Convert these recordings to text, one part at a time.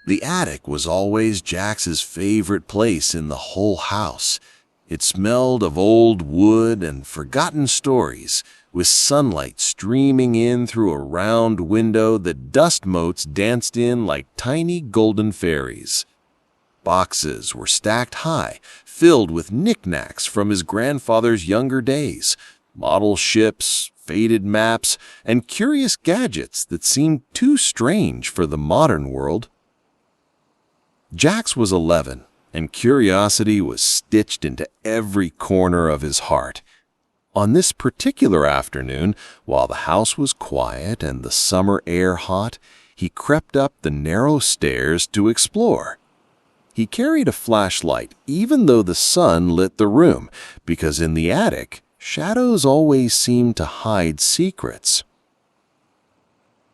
The attic was always Jax's favorite place in the whole house. It smelled of old wood and forgotten stories, with sunlight streaming in through a round window that dust motes danced in like tiny golden fairies. Boxes were stacked high, filled with knickknacks from his grandfather's younger days, model ships, faded maps, and curious gadgets that seemed too strange for the modern world. Jax was 11, and curiosity was stitched into every corner of his heart. On this particular afternoon, while the house was quiet and the summer air hot, he crept up the narrow stairs to explore. He carried a flashlight even though the sun lit the room, because in the attic, shadows always seemed to hide secrets.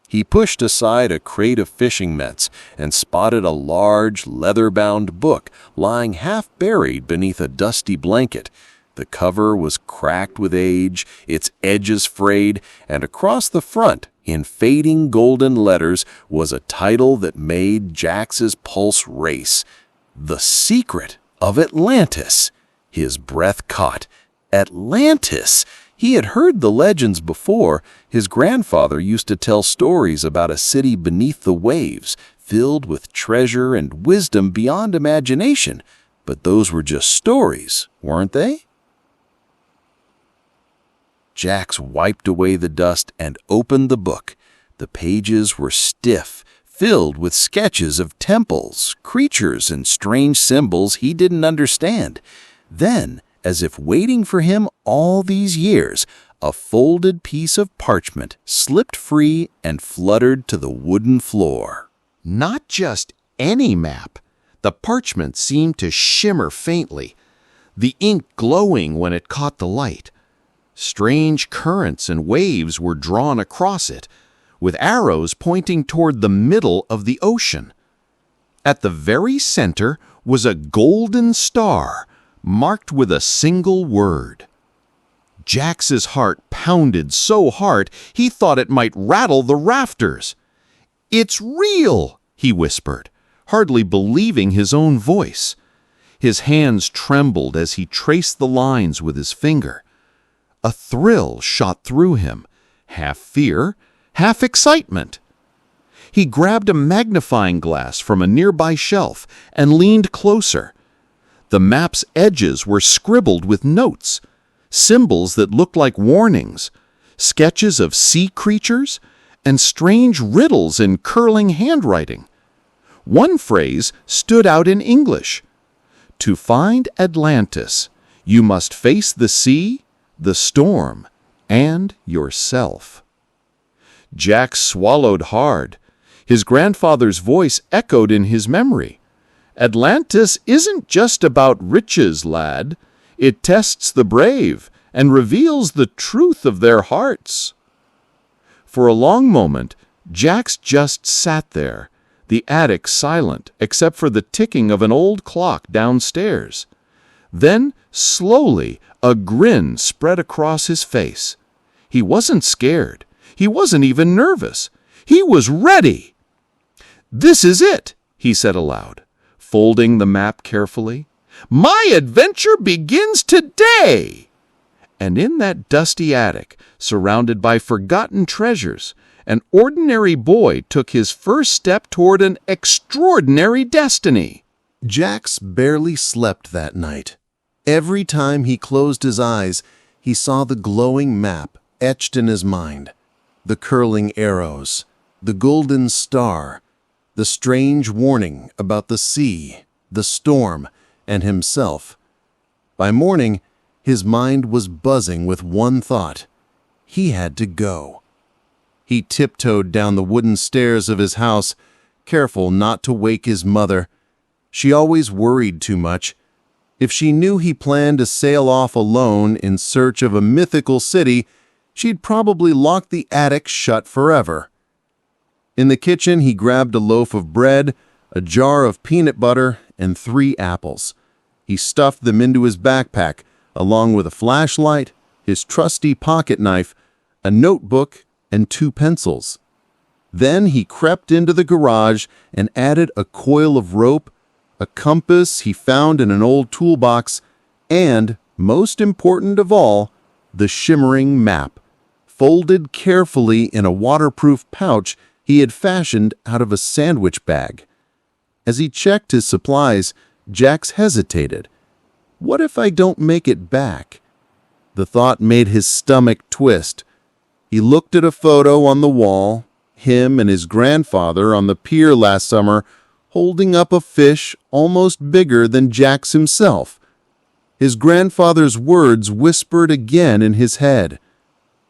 He pushed aside a crate of fishing nets and spotted a large, leather-bound book lying half-buried beneath a dusty blanket. The cover was cracked with age, its edges frayed, and across the front, in fading golden letters, was a title that made Jax's pulse race. The Secret of Atlantis. His breath caught. Atlantis! He had heard the legends before. His grandfather used to tell stories about a city beneath the waves, filled with treasure and wisdom beyond imagination. But those were just stories, weren't they? Jax wiped away the dust and opened the book. The pages were stiff, filled with sketches of temples, creatures, and strange symbols he didn't understand. Then, as if waiting for him all these years, a folded piece of parchment slipped free and fluttered to the wooden floor. Not just any map. The parchment seemed to shimmer faintly, the ink glowing when it caught the light. Strange currents and waves were drawn across it, with arrows pointing toward the middle of the ocean. At the very center was a golden star, marked with a single word. Jax's heart pounded so hard he thought it might rattle the rafters. "It's real," he whispered, hardly believing his own voice. His hands trembled as he traced the lines with his finger. A thrill shot through him, half fear, half excitement. He grabbed a magnifying glass from a nearby shelf and leaned closer. The map's edges were scribbled with notes, symbols that looked like warnings, sketches of sea creatures, and strange riddles in curling handwriting. One phrase stood out in English. "To find Atlantis, you must face the sea, the storm, and yourself." Jax swallowed hard. His grandfather's voice echoed in his memory. "Atlantis isn't just about riches, lad. It tests the brave and reveals the truth of their hearts." For a long moment, Jax just sat there, the attic silent except for the ticking of an old clock downstairs. Then, slowly, a grin spread across his face. He wasn't scared. He wasn't even nervous. He was ready. "This is it," he said aloud, folding the map carefully. "My adventure begins today!" And in that dusty attic, surrounded by forgotten treasures, an ordinary boy took his first step toward an extraordinary destiny. Jax barely slept that night. Every time he closed his eyes, he saw the glowing map etched in his mind. The curling arrows, the golden star, the strange warning about the sea, the storm, and himself. By morning, his mind was buzzing with one thought. He had to go. He tiptoed down the wooden stairs of his house, careful not to wake his mother. She always worried too much. If she knew he planned to sail off alone in search of a mythical city, she'd probably lock the attic shut forever. In the kitchen, he grabbed a loaf of bread, a jar of peanut butter, and 3 apples. He stuffed them into his backpack, along with a flashlight, his trusty pocket knife, a notebook, and 2 pencils. Then he crept into the garage and added a coil of rope, a compass he found in an old toolbox, and, most important of all, the shimmering map, folded carefully in a waterproof pouch he had fashioned out of a sandwich bag. As he checked his supplies, Jax hesitated. What if I don't make it back? The thought made his stomach twist. He looked at a photo on the wall, him and his grandfather on the pier last summer, holding up a fish almost bigger than Jax himself. His grandfather's words whispered again in his head.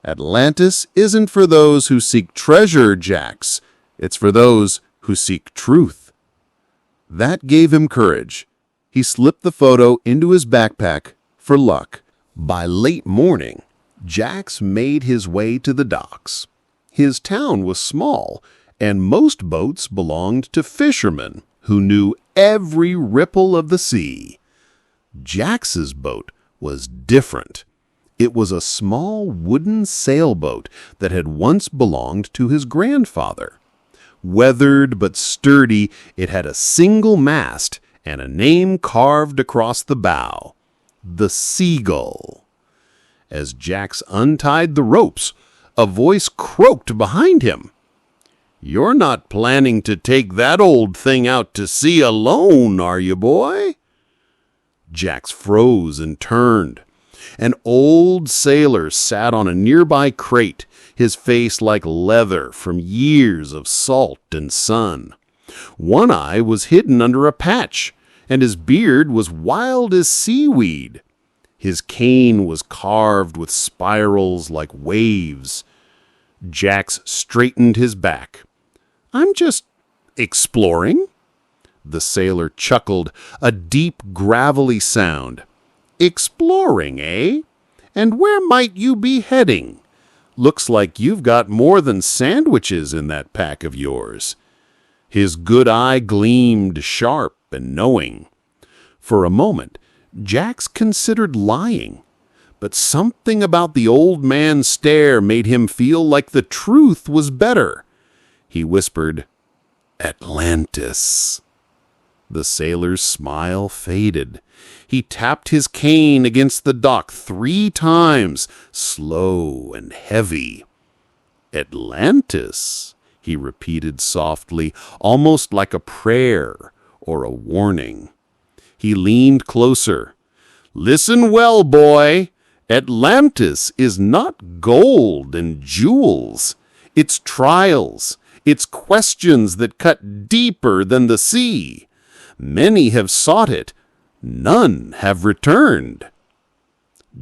Atlantis isn't for those who seek treasure, Jax. It's for those who seek truth. That gave him courage. He slipped the photo into his backpack for luck. By late morning, Jax made his way to the docks. His town was small, and most boats belonged to fishermen who knew every ripple of the sea. Jax's boat was different. It was a small wooden sailboat that had once belonged to his grandfather. Weathered but sturdy, it had a single mast and a name carved across the bow: the Seagull. As Jax untied the ropes, a voice croaked behind him. "You're not planning to take that old thing out to sea alone, are you, boy?" Jax froze and turned. An old sailor sat on a nearby crate, his face like leather from years of salt and sun. One eye was hidden under a patch, and his beard was wild as seaweed. His cane was carved with spirals like waves. Jax straightened his back. "I'm just exploring." The sailor chuckled, a deep, gravelly sound. "Exploring, eh? And where might you be heading? Looks like you've got more than sandwiches in that pack of yours." His good eye gleamed sharp and knowing. For a moment, Jax considered lying, but something about the old man's stare made him feel like the truth was better. He whispered, "Atlantis." The sailor's smile faded. He tapped his cane against the dock 3 times, slow and heavy. "Atlantis," he repeated softly, almost like a prayer or a warning. He leaned closer. "Listen well, boy. Atlantis is not gold and jewels. It's trials. It's questions that cut deeper than the sea. Many have sought it. None have returned."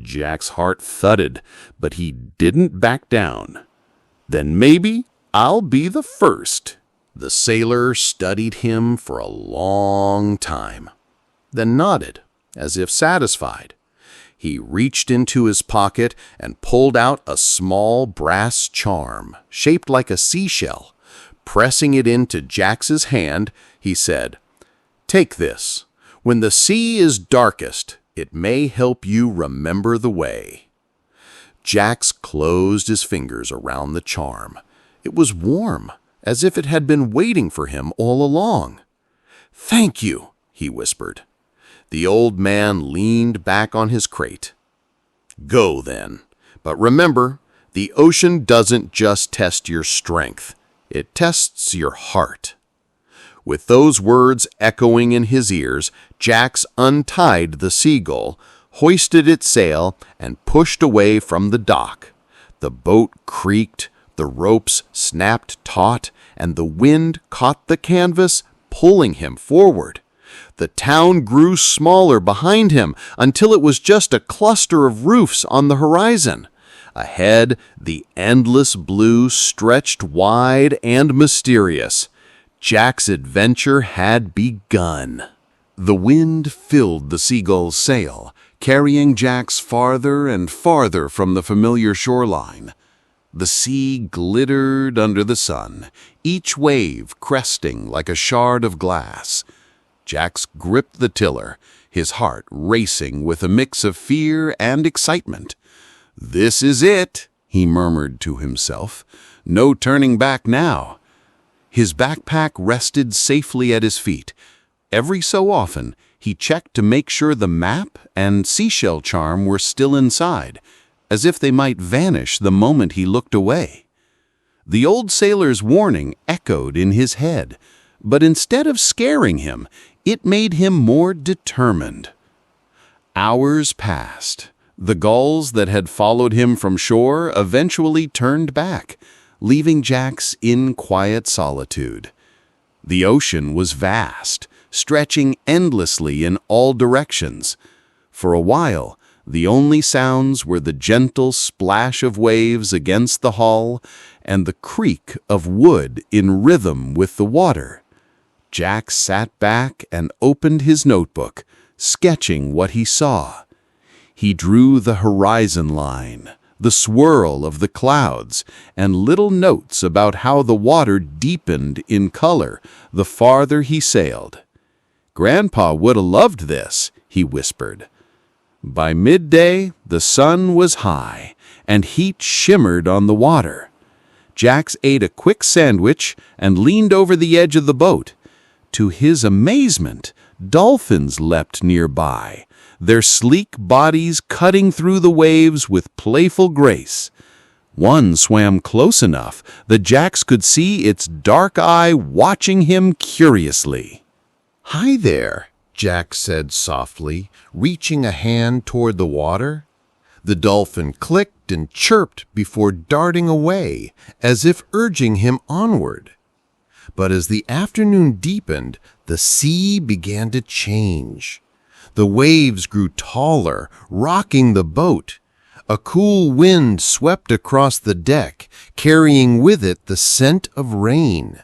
Jack's heart thudded, but he didn't back down. "Then maybe I'll be the first." The sailor studied him for a long time, then nodded, as if satisfied. He reached into his pocket and pulled out a small brass charm, shaped like a seashell. Pressing it into Jax's hand, he said, "Take this. When the sea is darkest, it may help you remember the way." Jax closed his fingers around the charm. It was warm, as if it had been waiting for him all along. "Thank you," he whispered. The old man leaned back on his crate. "Go, then. But remember, the ocean doesn't just test your strength. It tests your heart." With those words echoing in his ears, Jax untied the Seagull, hoisted its sail, and pushed away from the dock. The boat creaked, the ropes snapped taut, and the wind caught the canvas, pulling him forward. The town grew smaller behind him until it was just a cluster of roofs on the horizon. Ahead, the endless blue stretched wide and mysterious. Jack's adventure had begun. The wind filled the Seagull's sail, carrying Jax farther and farther from the familiar shoreline. The sea glittered under the sun, each wave cresting like a shard of glass. Jax gripped the tiller, his heart racing with a mix of fear and excitement. "This is it," he murmured to himself. "No turning back now. His backpack rested safely at his feet. Every so often, he checked to make sure the map and seashell charm were still inside, as if they might vanish the moment he looked away. The old sailor's warning echoed in his head, but instead of scaring him, it made him more determined. Hours passed. The gulls that had followed him from shore eventually turned back, leaving Jax in quiet solitude. The ocean was vast, stretching endlessly in all directions. For a while, the only sounds were the gentle splash of waves against the hull and the creak of wood in rhythm with the water. Jax sat back and opened his notebook, sketching what he saw. He drew the horizon line, the swirl of the clouds, and little notes about how the water deepened in color the farther he sailed. "Grandpa would have loved this," he whispered. By midday, the sun was high, and heat shimmered on the water. Jax ate a quick sandwich and leaned over the edge of the boat. To his amazement, dolphins leapt nearby, their sleek bodies cutting through the waves with playful grace. One swam close enough that Jax could see its dark eye watching him curiously. "Hi there," Jax said softly, reaching a hand toward the water. The dolphin clicked and chirped before darting away, as if urging him onward. But as the afternoon deepened, the sea began to change. The waves grew taller, rocking the boat. A cool wind swept across the deck, carrying with it the scent of rain.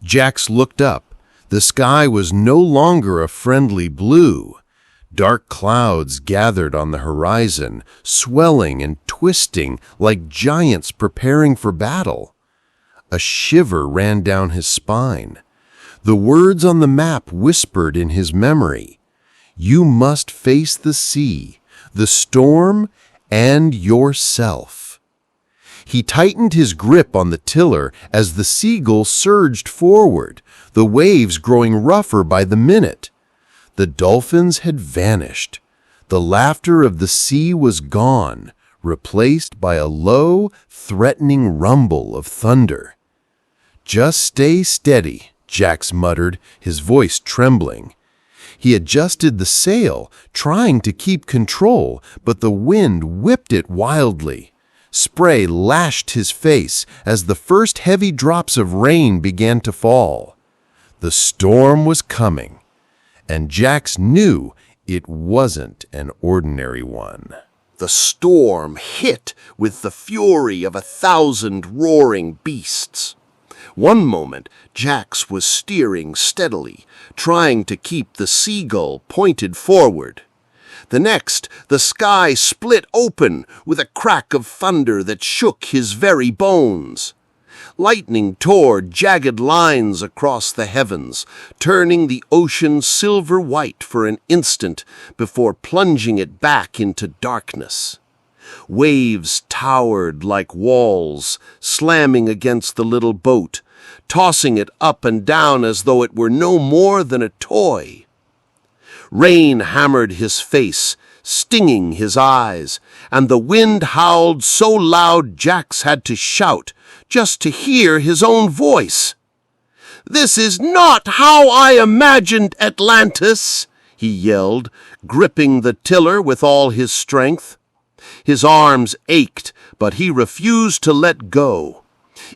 Jax looked up. The sky was no longer a friendly blue. Dark clouds gathered on the horizon, swelling and twisting like giants preparing for battle. A shiver ran down his spine. The words on the map whispered in his memory. "You must face the sea, the storm, and yourself." He tightened his grip on the tiller as the Seagull surged forward, the waves growing rougher by the minute. The dolphins had vanished. The laughter of the sea was gone, replaced by a low, threatening rumble of thunder. "Just stay steady," Jax muttered, his voice trembling. He adjusted the sail, trying to keep control, but the wind whipped it wildly. Spray lashed his face as the first heavy drops of rain began to fall. The storm was coming, and Jax knew it wasn't an ordinary one. The storm hit with the fury of 1,000 roaring beasts. One moment, Jax was steering steadily, trying to keep the Seagull pointed forward. The next, the sky split open with a crack of thunder that shook his very bones. Lightning tore jagged lines across the heavens, turning the ocean silver white for an instant before plunging it back into darkness. Waves towered like walls, slamming against the little boat, tossing it up and down as though it were no more than a toy. Rain hammered his face, stinging his eyes, and the wind howled so loud Jax had to shout just to hear his own voice. "This is not how I imagined Atlantis," he yelled, gripping the tiller with all his strength. His arms ached, but he refused to let go.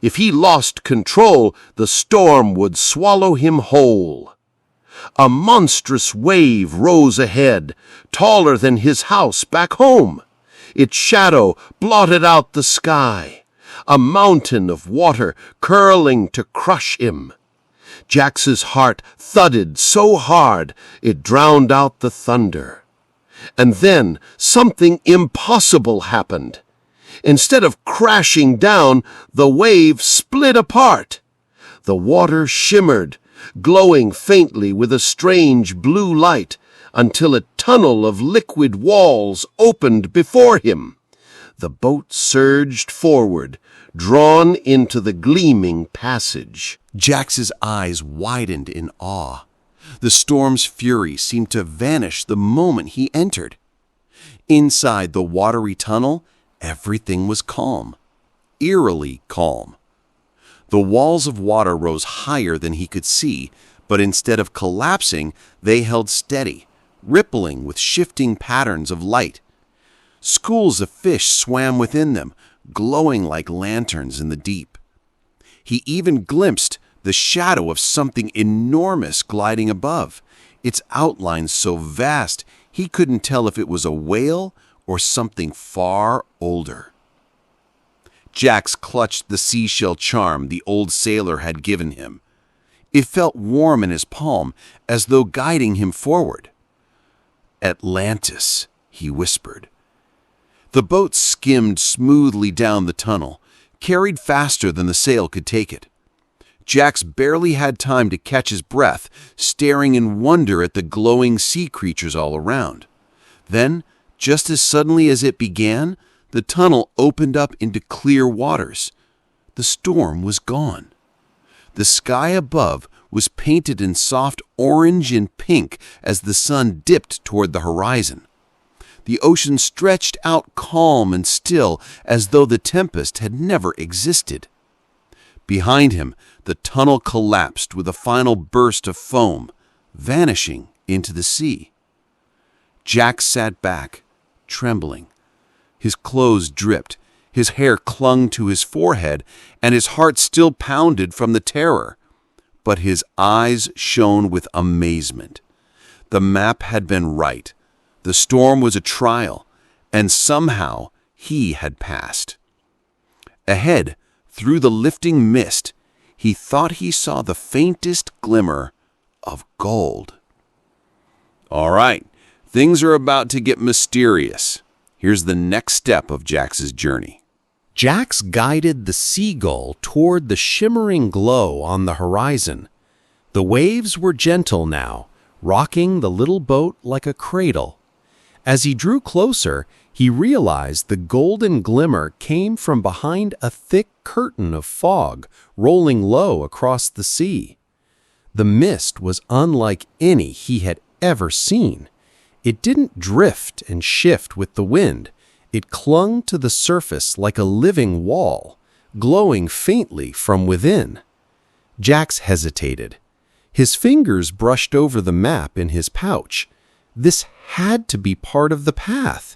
If he lost control, the storm would swallow him whole. A monstrous wave rose ahead, taller than his house back home. Its shadow blotted out the sky, a mountain of water curling to crush him. Jax's heart thudded so hard it drowned out the thunder. And then something impossible happened. Instead of crashing down, the wave split apart. The water shimmered, glowing faintly with a strange blue light, until a tunnel of liquid walls opened before him. the boat surged forward, drawn into the gleaming passage. Jax's eyes widened in awe. The storm's fury seemed to vanish the moment he entered. Inside the watery tunnel, everything was calm, eerily calm. The walls of water rose higher than he could see, but instead of collapsing, they held steady, rippling with shifting patterns of light. Schools of fish swam within them, glowing like lanterns in the deep. He even glimpsed the shadow of something enormous gliding above, its outlines so vast he couldn't tell if it was a whale or something far older. Jax clutched the seashell charm the old sailor had given him. It felt warm in his palm, as though guiding him forward. "Atlantis," he whispered. The boat skimmed smoothly down the tunnel, carried faster than the sail could take it. Jax barely had time to catch his breath, staring in wonder at the glowing sea creatures all around. Then, just as suddenly as it began, the tunnel opened up into clear waters. The storm was gone. The sky above was painted in soft orange and pink as the sun dipped toward the horizon. The ocean stretched out calm and still, as though the tempest had never existed. Behind him, the tunnel collapsed with a final burst of foam, vanishing into the sea. Jax sat back, trembling. His clothes dripped, his hair clung to his forehead, and his heart still pounded from the terror. But his eyes shone with amazement. The map had been right. The storm was a trial, and somehow he had passed. Ahead, through the lifting mist, he thought he saw the faintest glimmer of gold. All right, things are about to get mysterious. Here's the next step of Jax's journey. Jax guided the seagull toward the shimmering glow on the horizon. The waves were gentle now, rocking the little boat like a cradle. As he drew closer, he realized the golden glimmer came from behind a thick curtain of fog rolling low across the sea. The mist was unlike any he had ever seen. It didn't drift and shift with the wind. It clung to the surface like a living wall, glowing faintly from within. Jax hesitated. His fingers brushed over the map in his pouch. This had to be part of the path.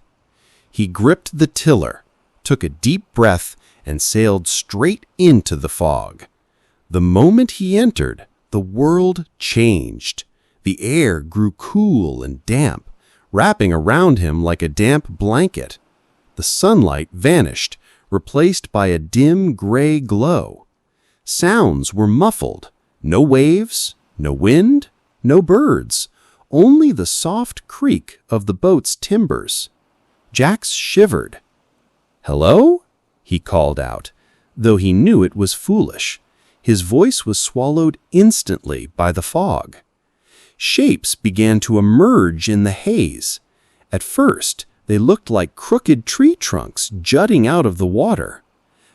He gripped the tiller, took a deep breath, and sailed straight into the fog. The moment he entered, the world changed. The air grew cool and damp, wrapping around him like a damp blanket. The sunlight vanished, replaced by a dim gray glow. Sounds were muffled. No waves, no wind, no birds, only the soft creak of the boat's timbers. Jax shivered. "Hello?" he called out, though he knew it was foolish. His voice was swallowed instantly by the fog. Shapes began to emerge in the haze. At first, they looked like crooked tree trunks jutting out of the water.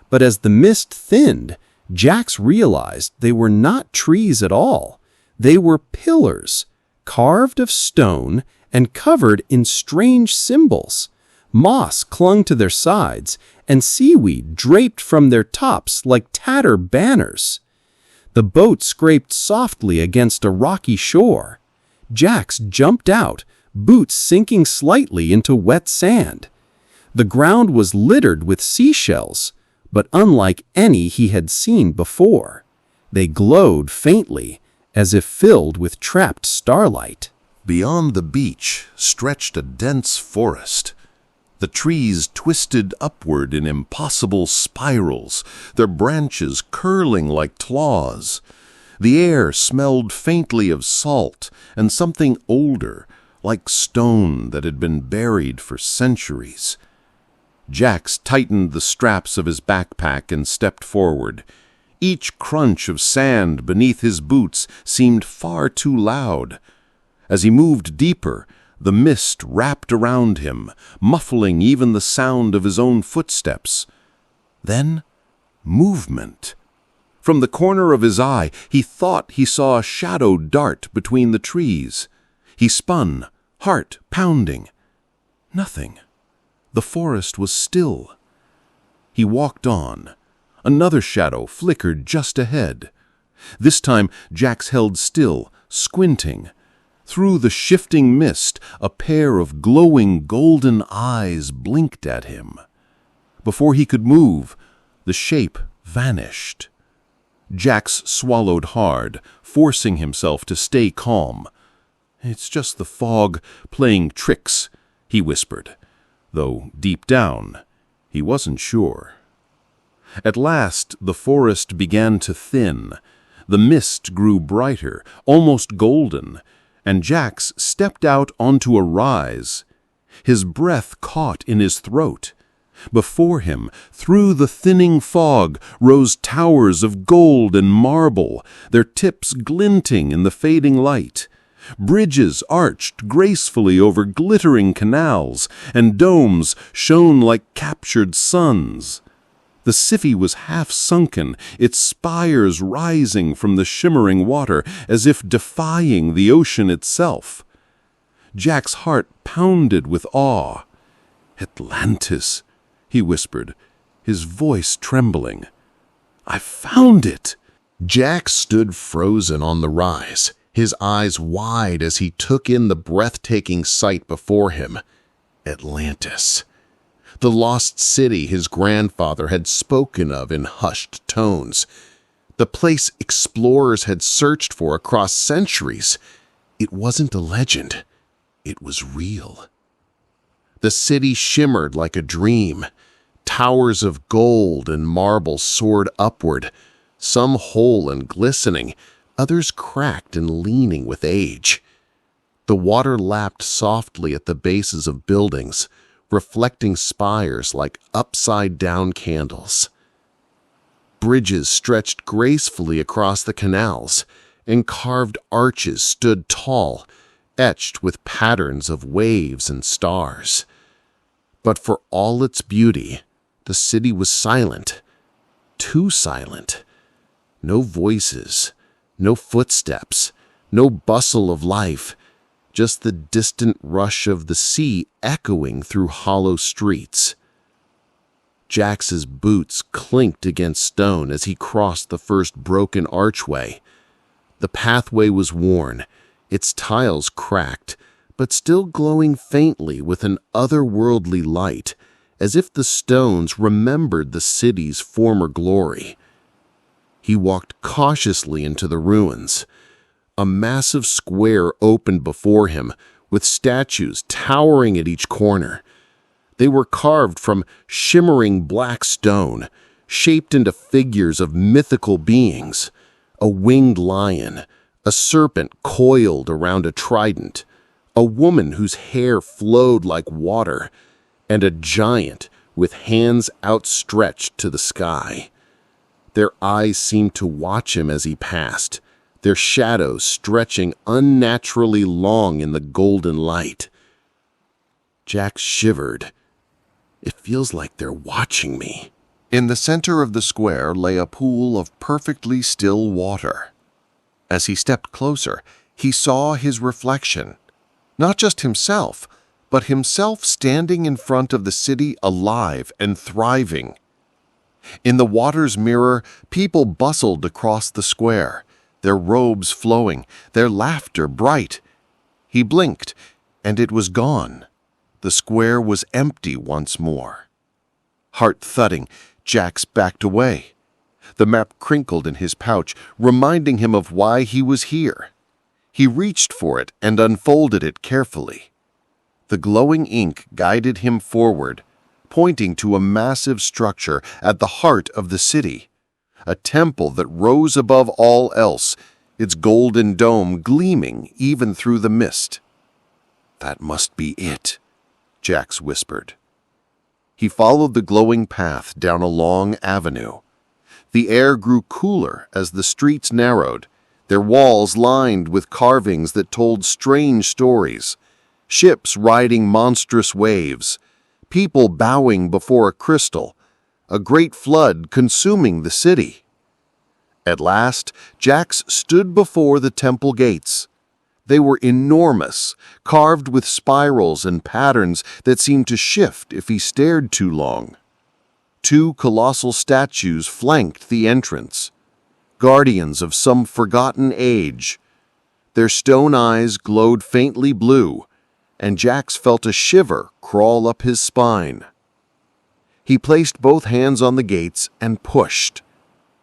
But as the mist thinned, Jax realized they were not trees at all. They were pillars, carved of stone and covered in strange symbols. Moss clung to their sides, and seaweed draped from their tops like tattered banners. The boat scraped softly against a rocky shore. Jax jumped out, boots sinking slightly into wet sand. The ground was littered with seashells, but unlike any he had seen before. They glowed faintly, as if filled with trapped starlight. Beyond the beach stretched a dense forest. The trees twisted upward in impossible spirals, their branches curling like claws. The air smelled faintly of salt and something older, like stone that had been buried for centuries. Jax tightened the straps of his backpack and stepped forward. Each crunch of sand beneath his boots seemed far too loud. As he moved deeper, The mist wrapped around him, muffling even the sound of his own footsteps. Then, movement. From the corner of his eye, he thought he saw a shadow dart between the trees. He spun, heart pounding. Nothing. The forest was still. He walked on. Another shadow flickered just ahead. This time, Jax held still, squinting. Through the shifting mist, a pair of glowing golden eyes blinked at him. Before he could move, the shape vanished. Jax swallowed hard, forcing himself to stay calm. "It's just the fog playing tricks," he whispered, though deep down, he wasn't sure. At last, the forest began to thin. The mist grew brighter, almost golden, and Jax stepped out onto a rise. His breath caught in his throat. Before him, through the thinning fog, rose towers of gold and marble, their tips glinting in the fading light. Bridges arched gracefully over glittering canals, and domes shone like captured suns. The city was half-sunken, its spires rising from the shimmering water as if defying the ocean itself. Jack's heart pounded with awe. "Atlantis," he whispered, his voice trembling. "I found it!" Jack stood frozen on the rise, his eyes wide as he took in the breathtaking sight before him. Atlantis. The lost city his grandfather had spoken of in hushed tones. The place explorers had searched for across centuries. It wasn't a legend. It was real. The city shimmered like a dream. Towers of gold and marble soared upward, some whole and glistening, others cracked and leaning with age. The water lapped softly at the bases of buildings, reflecting spires like upside-down candles. Bridges stretched gracefully across the canals, and carved arches stood tall, etched with patterns of waves and stars. But for all its beauty, the city was silent, too silent. No voices, no footsteps, no bustle of life, just the distant rush of the sea echoing through hollow streets. Jax's boots clinked against stone as he crossed the first broken archway. The pathway was worn, its tiles cracked, but still glowing faintly with an otherworldly light, as if the stones remembered the city's former glory. He walked cautiously into the ruins. A massive square opened before him, with statues towering at each corner. They were carved from shimmering black stone, shaped into figures of mythical beings. A winged lion, a serpent coiled around a trident, a woman whose hair flowed like water, and a giant with hands outstretched to the sky. Their eyes seemed to watch him as he passed, their shadows stretching unnaturally long in the golden light. Jack shivered. "It feels like they're watching me." In the center of the square lay a pool of perfectly still water. As he stepped closer, he saw his reflection. Not just himself, but himself standing in front of the city alive and thriving. In the water's mirror, people bustled across the square, their robes flowing, their laughter bright. He blinked, and it was gone. The square was empty once more. Heart thudding, Jax backed away. The map crinkled in his pouch, reminding him of why he was here. He reached for it and unfolded it carefully. The glowing ink guided him forward, pointing to a massive structure at the heart of the city, a temple that rose above all else, its golden dome gleaming even through the mist. "That must be it," Jax whispered. He followed the glowing path down a long avenue. The air grew cooler as the streets narrowed, their walls lined with carvings that told strange stories. Ships riding monstrous waves, people bowing before a crystal, a great flood consuming the city. At last, Jax stood before the temple gates. They were enormous, carved with spirals and patterns that seemed to shift if he stared too long. Two colossal statues flanked the entrance, guardians of some forgotten age. Their stone eyes glowed faintly blue, and Jax felt a shiver crawl up his spine. He placed both hands on the gates and pushed.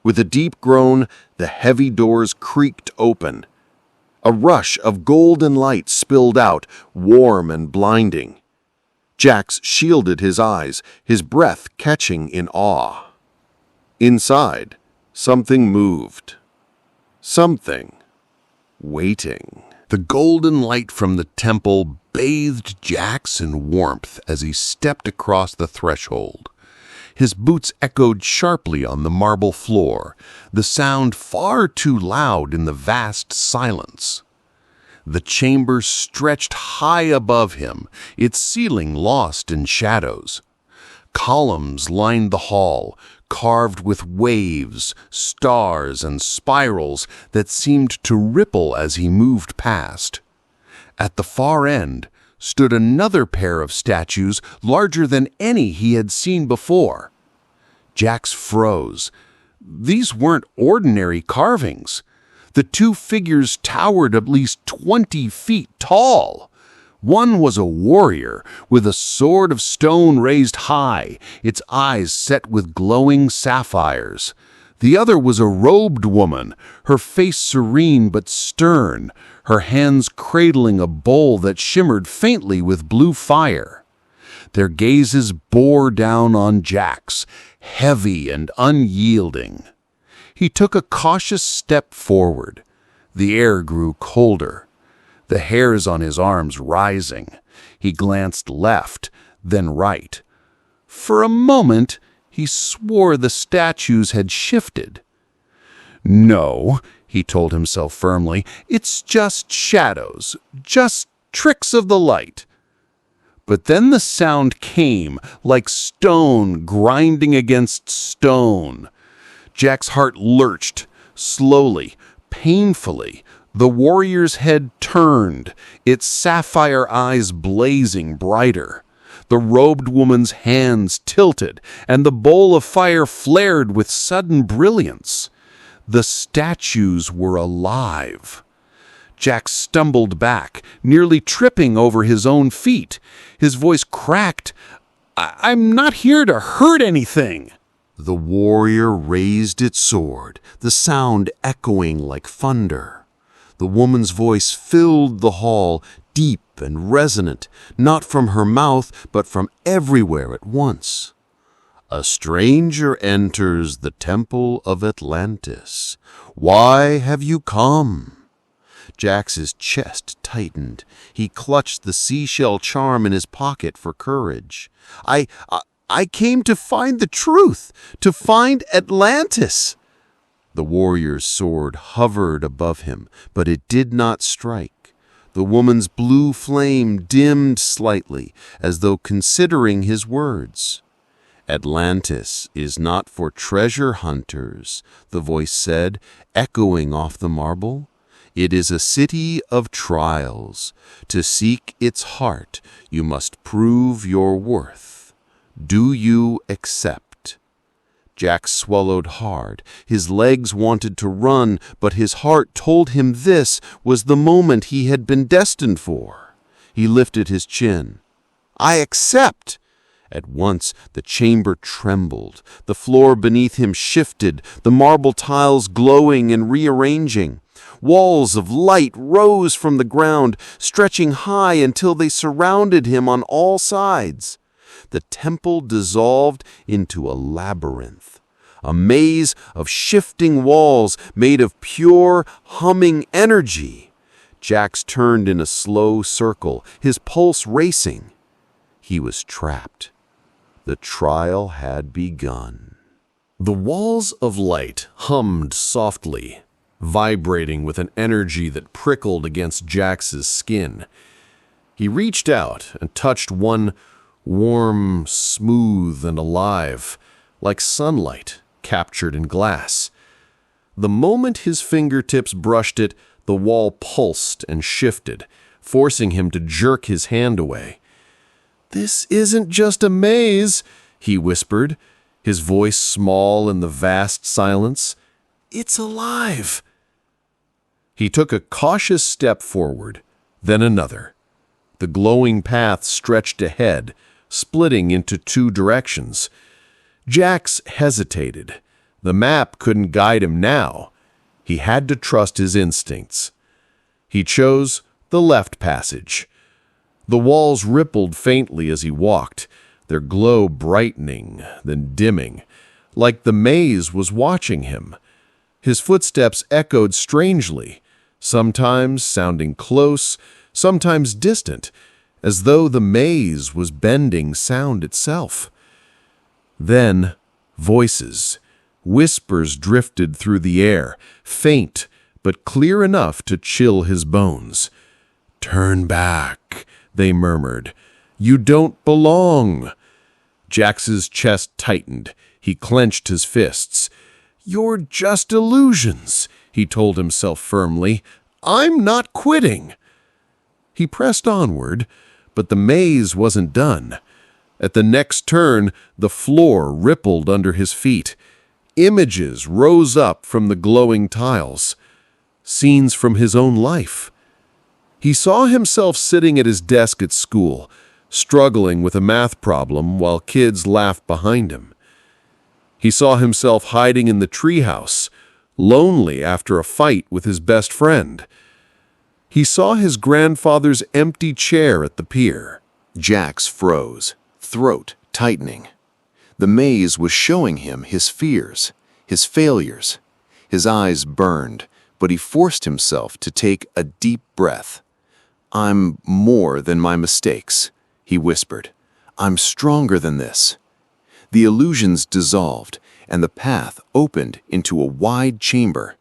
With a deep groan, the heavy doors creaked open. A rush of golden light spilled out, warm and blinding. Jax shielded his eyes, his breath catching in awe. Inside, something moved. Something waiting. The golden light from the temple bathed Jax in warmth as he stepped across the threshold. His boots echoed sharply on the marble floor, the sound far too loud in the vast silence. The chamber stretched high above him, its ceiling lost in shadows. Columns lined the hall, carved with waves, stars, and spirals that seemed to ripple as he moved past. At the far end stood another pair of statues larger than any he had seen before. Jax froze. These weren't ordinary carvings. The two figures towered at least 20 feet tall. One was a warrior with a sword of stone raised high, its eyes set with glowing sapphires. The other was a robed woman, her face serene but stern, her hands cradling a bowl that shimmered faintly with blue fire. Their gazes bore down on Jax, heavy and unyielding. He took a cautious step forward. The air grew colder, the hairs on his arms rising. He glanced left, then right. For a moment, he swore the statues had shifted. No, he told himself firmly, it's just shadows, just tricks of the light. But then the sound came, like stone grinding against stone. Jack's heart lurched, slowly, painfully. The warrior's head turned, its sapphire eyes blazing brighter. The robed woman's hands tilted, and the bowl of fire flared with sudden brilliance. The statues were alive. Jack stumbled back, nearly tripping over his own feet. His voice cracked. I'm not here to hurt anything." The warrior raised its sword, the sound echoing like thunder. The woman's voice filled the hall, deep and resonant, not from her mouth, but from everywhere at once. "A stranger enters the Temple of Atlantis. Why have you come?" Jax's chest tightened. He clutched the seashell charm in his pocket for courage. I came to find the truth, to find Atlantis." The warrior's sword hovered above him, but it did not strike. The woman's blue flame dimmed slightly, as though considering his words. "Atlantis is not for treasure hunters," the voice said, echoing off the marble. "It is a city of trials. To seek its heart, you must prove your worth. Do you accept?" Jack swallowed hard. His legs wanted to run, but his heart told him this was the moment he had been destined for. He lifted his chin. "I accept!" At once the chamber trembled. The floor beneath him shifted, the marble tiles glowing and rearranging. Walls of light rose from the ground, stretching high until they surrounded him on all sides. The temple dissolved into a labyrinth, a maze of shifting walls made of pure, humming energy. Jax turned in a slow circle, his pulse racing. He was trapped. The trial had begun. The walls of light hummed softly, vibrating with an energy that prickled against Jax's skin. He reached out and touched one warm, smooth, and alive, like sunlight captured in glass. The moment his fingertips brushed it, the wall pulsed and shifted, forcing him to jerk his hand away. "This isn't just a maze," he whispered, his voice small in the vast silence. "It's alive." He took a cautious step forward, then another. The glowing path stretched ahead, splitting into two directions. Jax hesitated. The map couldn't guide him now. He had to trust his instincts. He chose the left passage. The walls rippled faintly as he walked, their glow brightening, then dimming, like the maze was watching him. His footsteps echoed strangely, sometimes sounding close, sometimes distant, as though the maze was bending sound itself. Then, voices, whispers drifted through the air, faint but clear enough to chill his bones. "Turn back," they murmured. "You don't belong." Jax's chest tightened. He clenched his fists. "You're just illusions," he told himself firmly. "I'm not quitting." He pressed onward, but the maze wasn't done. At the next turn, the floor rippled under his feet. Images rose up from the glowing tiles. Scenes from his own life. He saw himself sitting at his desk at school, struggling with a math problem while kids laughed behind him. He saw himself hiding in the treehouse, lonely after a fight with his best friend. He saw his grandfather's empty chair at the pier. Jax froze, throat tightening. The maze was showing him his fears, his failures. His eyes burned, but he forced himself to take a deep breath. "I'm more than my mistakes," he whispered. "I'm stronger than this." The illusions dissolved, and the path opened into a wide chamber.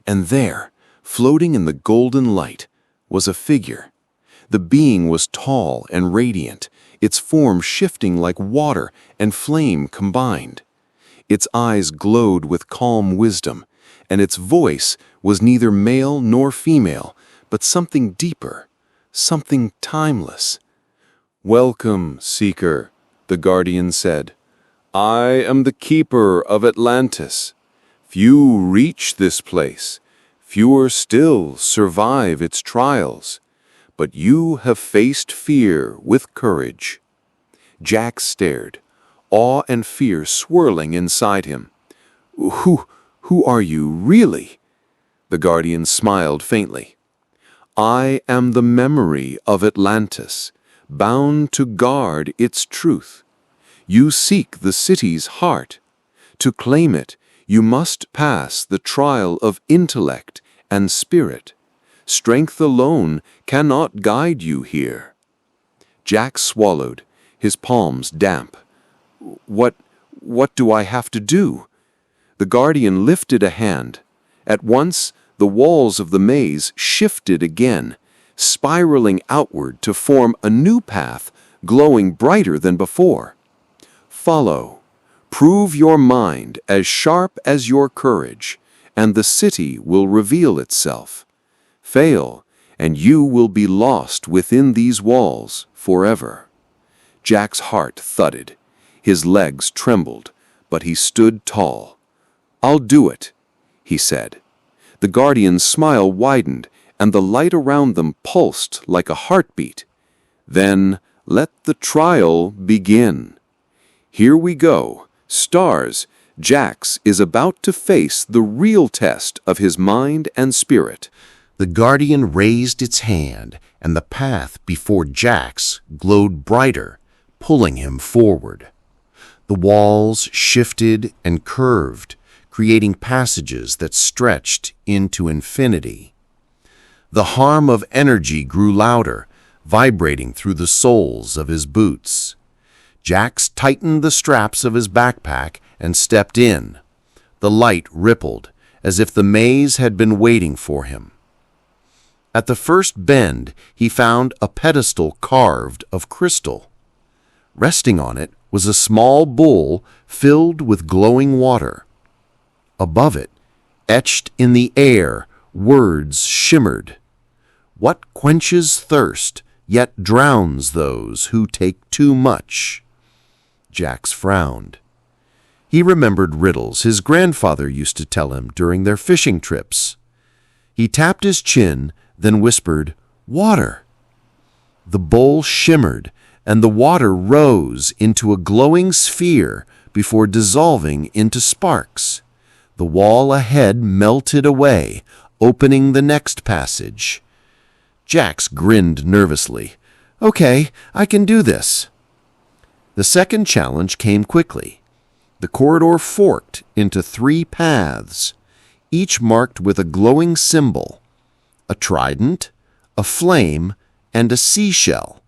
And there, floating in the golden light, was a figure. The being was tall and radiant, its form shifting like water and flame combined. Its eyes glowed with calm wisdom, and its voice was neither male nor female, but something deeper, something timeless. "Welcome, Seeker," the guardian said. "I am the keeper of Atlantis. Few reach this place, fewer still survive its trials, but you have faced fear with courage." Jax stared, awe and fear swirling inside him. Who are you, really?" The guardian smiled faintly. "I am the memory of Atlantis, bound to guard its truth. You seek the city's heart. To claim it, you must pass the trial of intellect and spirit. Strength alone cannot guide you here." Jax swallowed, his palms damp. What do I have to do?" The guardian lifted a hand. At once, the walls of the maze shifted again, spiraling outward to form a new path, glowing brighter than before. "Follow. Prove your mind as sharp as your courage, and the city will reveal itself. Fail, and you will be lost within these walls forever." Jack's heart thudded. His legs trembled, but he stood tall. "I'll do it," he said. The guardian's smile widened, and the light around them pulsed like a heartbeat. "Then let the trial begin. Here we go. Stars, Jax is about to face the real test of his mind and spirit." The guardian raised its hand, and the path before Jax glowed brighter, pulling him forward. The walls shifted and curved, creating passages that stretched into infinity. The hum of energy grew louder, vibrating through the soles of his boots. Jax tightened the straps of his backpack and stepped in. The light rippled, as if the maze had been waiting for him. At the first bend, he found a pedestal carved of crystal. Resting on it was a small bowl filled with glowing water. Above it, etched in the air, words shimmered. What quenches thirst, yet drowns those who take too much? Jax frowned. He remembered riddles his grandfather used to tell him during their fishing trips. He tapped his chin, then whispered, "Water." The bowl shimmered, and the water rose into a glowing sphere before dissolving into sparks. The wall ahead melted away, opening the next passage. Jax grinned nervously. "Okay, I can do this." The second challenge came quickly. The corridor forked into 3 paths, each marked with a glowing symbol: a trident, a flame, and a seashell.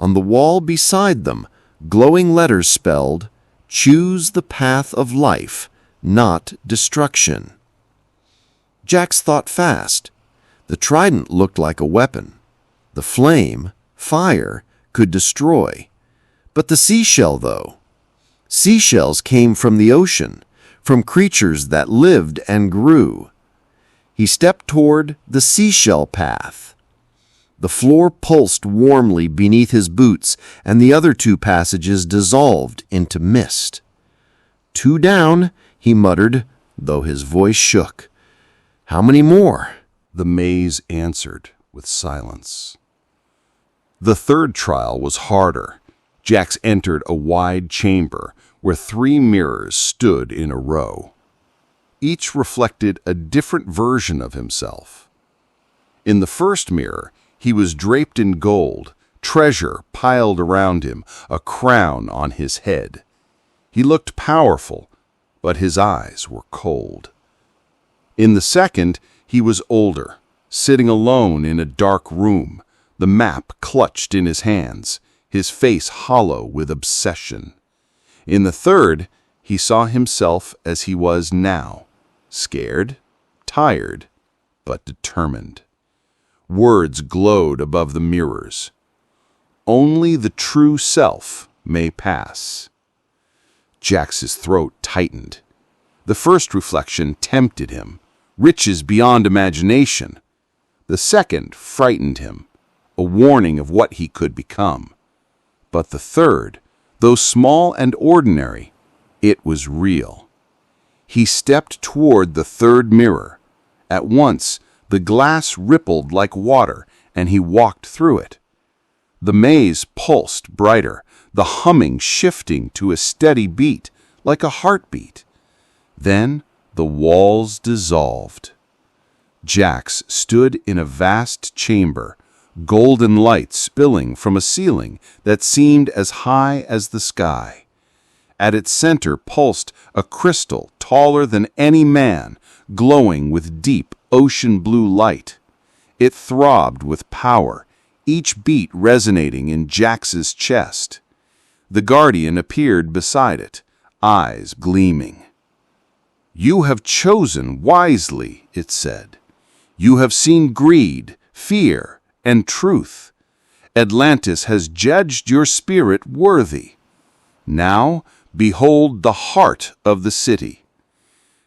On the wall beside them, glowing letters spelled, "Choose the path of life, not destruction." Jax thought fast. The trident looked like a weapon. The flame, fire, could destroy. But the seashell, though? Seashells came from the ocean, from creatures that lived and grew. He stepped toward the seashell path. The floor pulsed warmly beneath his boots, and the other 2 passages dissolved into mist. 2 down, he muttered, though his voice shook. "How many more?" The maze answered with silence. The third trial was harder. Jax entered a wide chamber where 3 mirrors stood in a row. Each reflected a different version of himself. In the first mirror, he was draped in gold, treasure piled around him, a crown on his head. He looked powerful, but his eyes were cold. In the second, he was older, sitting alone in a dark room, the map clutched in his hands, his face hollow with obsession. In the third, he saw himself as he was now, scared, tired, but determined. Words glowed above the mirrors. "Only the true self may pass." Jax's throat tightened. The first reflection tempted him, riches beyond imagination. The second frightened him, a warning of what he could become. But the third, though small and ordinary, it was real. He stepped toward the third mirror. At once, the glass rippled like water, and he walked through it. The maze pulsed brighter, the humming shifting to a steady beat, like a heartbeat. Then the walls dissolved. Jax stood in a vast chamber, golden light spilling from a ceiling that seemed as high as the sky. At its center pulsed a crystal taller than any man, glowing with deep ocean blue light. It throbbed with power, each beat resonating in Jax's chest. The guardian appeared beside it, eyes gleaming. "You have chosen wisely," it said. "You have seen greed, fear, and truth. Atlantis has judged your spirit worthy. Now, behold the heart of the city."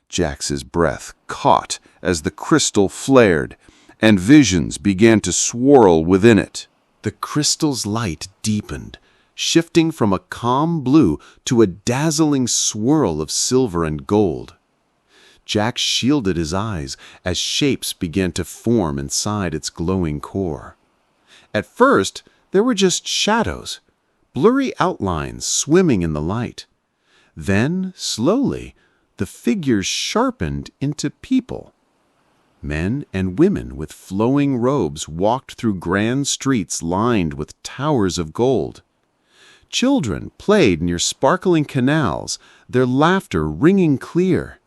Jax's breath caught as the crystal flared, and visions began to swirl within it. The crystal's light deepened, shifting from a calm blue to a dazzling swirl of silver and gold. Jax shielded his eyes as shapes began to form inside its glowing core. At first, there were just shadows, blurry outlines swimming in the light. Then, slowly, the figures sharpened into people. Men and women with flowing robes walked through grand streets lined with towers of gold. Children played near sparkling canals, their laughter ringing clear.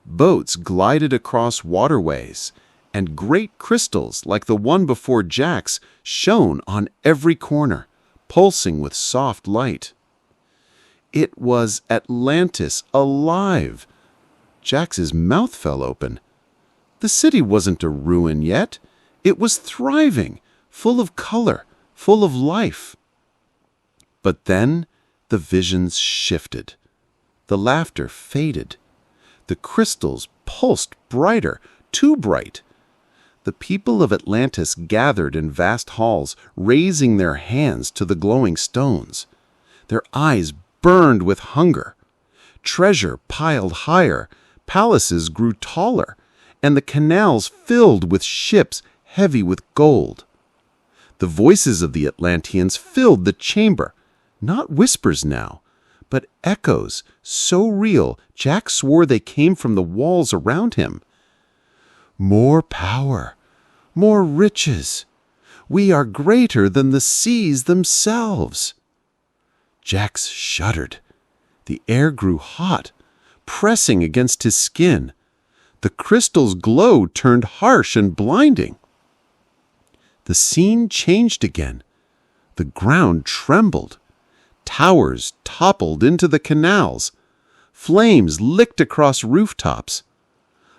Boats glided across waterways, and great crystals like the one before Jax shone on every corner, pulsing with soft light. It was Atlantis alive. Jax's mouth fell open. The city wasn't a ruin yet. It was thriving, full of color, full of life. But then the visions shifted. The laughter faded. The crystals pulsed brighter, too bright. The people of Atlantis gathered in vast halls, raising their hands to the glowing stones. Their eyes burned with hunger. Treasure piled higher, palaces grew taller, and the canals filled with ships heavy with gold. The voices of the Atlanteans filled the chamber, not whispers now, but echoes so real Jack swore they came from the walls around him. More power, more riches. We are greater than the seas themselves. Jax shuddered. The air grew hot, pressing against his skin. The crystal's glow turned harsh and blinding. The scene changed again. The ground trembled. Towers toppled into the canals. Flames licked across rooftops.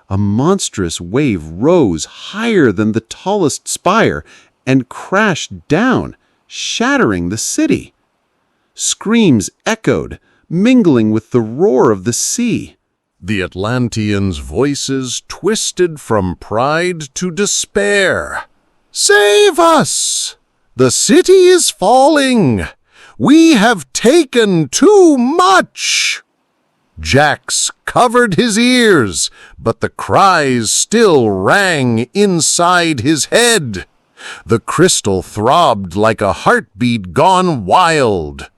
A monstrous wave rose higher than the tallest spire and crashed down, shattering the city. Screams echoed, mingling with the roar of the sea. The Atlanteans' voices twisted from pride to despair. "Save us! The city is falling! We have taken too much!" Jax covered his ears, but the cries still rang inside his head. The crystal throbbed like a heartbeat gone wild.